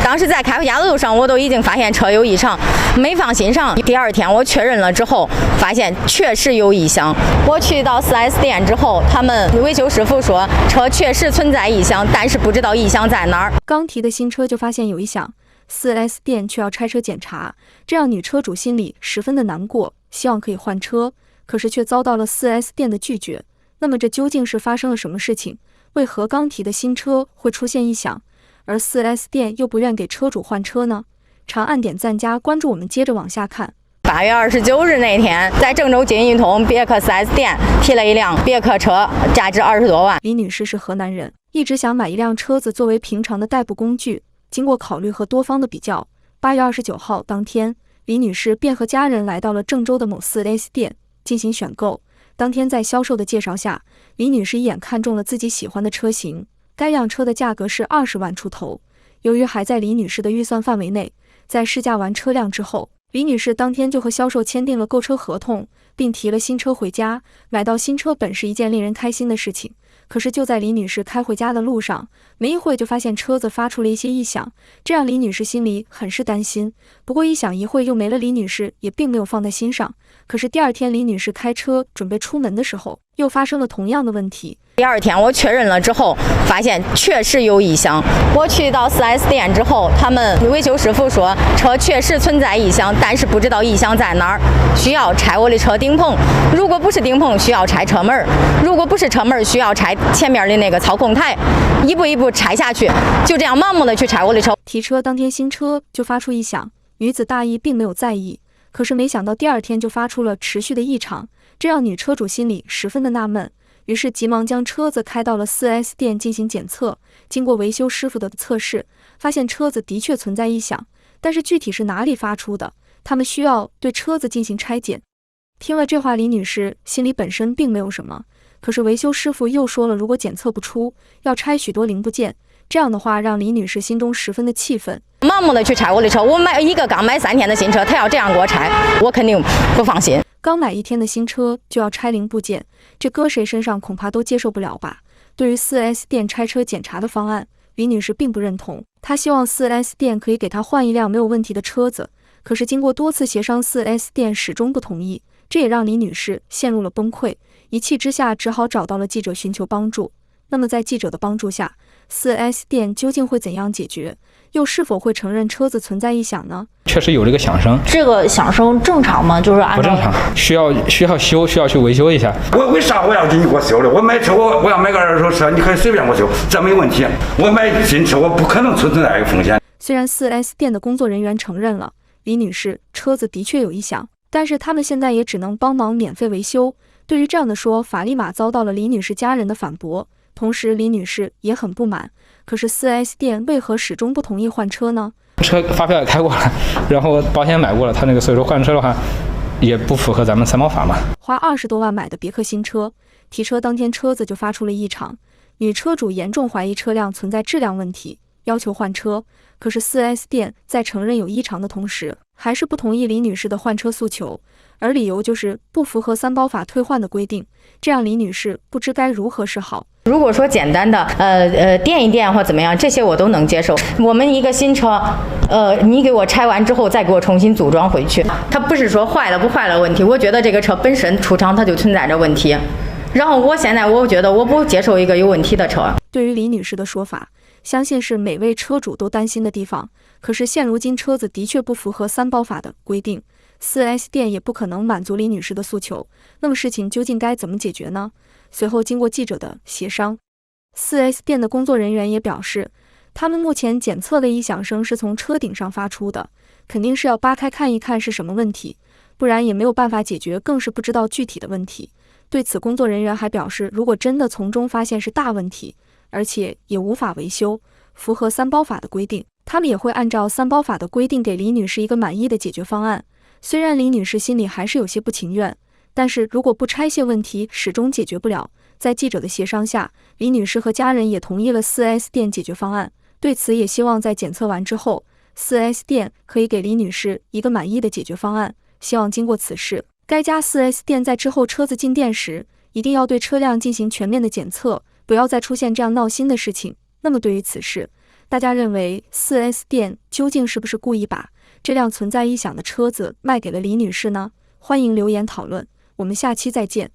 当时在开回家的路上，我都已经发现车有异常，没放心上。第二天我确认了之后，发现确实有异响。我去到 4S 店之后，他们维修师傅说车确实存在异响，但是不知道异响在哪儿。刚提的新车就发现有异响，4S 店却要拆车检查，这让女车主心里十分的难过，希望可以换车，可是却遭到了 4S 店的拒绝。那么这究竟是发生了什么事情？为何刚提的新车会出现异响，而 4S 店又不愿给车主换车呢？长按点赞加关注，我们接着往下看。8月29日那天，在郑州金一通别克 4S 店提了一辆别克车，价值20多万。李女士是河南人，一直想买一辆车子作为平常的代步工具。经过考虑和多方的比较，8月29号当天，李女士便和家人来到了郑州的某 4S 店进行选购。当天在销售的介绍下，李女士一眼看中了自己喜欢的车型，该辆车的价格是20万出头。由于还在李女士的预算范围内，在试驾完车辆之后，李女士当天就和销售签订了购车合同，并提了新车回家。买到新车本是一件令人开心的事情，可是就在李女士开回家的路上，没一会就发现车子发出了一些异响，这让李女士心里很是担心。不过一想一会又没了，李女士也并没有放在心上。可是第二天李女士开车准备出门的时候，又发生了同样的问题。第二天我确认了之后，发现确实有异响。我去到 4S 店之后，他们维修师傅说车确实存在异响，但是不知道异响在哪儿，需要拆我的车顶棚。如果不是顶棚，需要拆车门；如果不是车门，需要拆前面的那个操控台，一步一步拆下去，就这样盲目的去拆我的车。提车当天新车就发出异响，女子大意并没有在意，可是没想到第二天就发出了持续的异常，这让女车主心里十分的纳闷。于是急忙将车子开到了 4S 店进行检测，经过维修师傅的测试，发现车子的确存在异响，但是具体是哪里发出的，他们需要对车子进行拆检。听了这话，李女士心里本身并没有什么，可是维修师傅又说了，如果检测不出，要拆许多零部件，这样的话让李女士心中十分的气愤。盲目的去拆我的车，我买一个刚买3天的新车，他要这样给我拆，我肯定不放心。刚买1天的新车就要拆零部件，这搁谁身上恐怕都接受不了吧。对于 4S 店拆车检查的方案，李女士并不认同，她希望 4S 店可以给她换一辆没有问题的车子，可是经过多次协商， 4S 店始终不同意，这也让李女士陷入了崩溃，一气之下只好找到了记者寻求帮助。那么在记者的帮助下， 4S 店究竟会怎样解决，又是否会承认车子存在异响呢？确实有这个响声，这个响声正常吗？就是按照不正常，需要修，需要去维修一下。我为啥我要给你给我修的？我买车我要买个二手车，你可以随便给我修，这没问题。我买新车我不可能存在一个风险。虽然 4S 店的工作人员承认了李女士车子的确有异响，但是他们现在也只能帮忙免费维修。对于这样的说法，立马遭到了李女士家人的反驳。同时李女士也很不满，可是 4S 店为何始终不同意换车呢？车发票也开过了，然后保险买过了，他那个所以说换车的话也不符合咱们三包法嘛。花20多万买的别克新车，提车当天车子就发出了异常，女车主严重怀疑车辆存在质量问题，要求换车。可是 4S 店在承认有异常的同时，还是不同意李女士的换车诉求，而理由就是不符合三包法退换的规定，这让李女士不知该如何是好。如果说简单的垫一垫或怎么样，这些我都能接受。我们一个新车，你给我拆完之后再给我重新组装回去，它不是说坏了不坏了问题。我觉得这个车本身出厂它就存在着问题，然后我现在我觉得我不接受一个有问题的车。对于李女士的说法，相信是每位车主都担心的地方。可是现如今车子的确不符合三包法的规定，4S 店也不可能满足李女士的诉求。那么事情究竟该怎么解决呢？随后经过记者的协商， 4S 店的工作人员也表示，他们目前检测的异响声是从车顶上发出的，肯定是要扒开看一看是什么问题，不然也没有办法解决，更是不知道具体的问题。对此，工作人员还表示，如果真的从中发现是大问题，而且也无法维修，符合三包法的规定，他们也会按照三包法的规定给李女士一个满意的解决方案。虽然李女士心里还是有些不情愿，但是如果不拆卸问题始终解决不了，在记者的协商下，李女士和家人也同意了 4S 店解决方案。对此也希望在检测完之后， 4S 店可以给李女士一个满意的解决方案。希望经过此事，该家 4S 店在之后车子进店时，一定要对车辆进行全面的检测，不要再出现这样闹心的事情。那么对于此事，大家认为 4S 店究竟是不是故意把这辆存在异响的车子卖给了李女士呢？欢迎留言讨论，我们下期再见。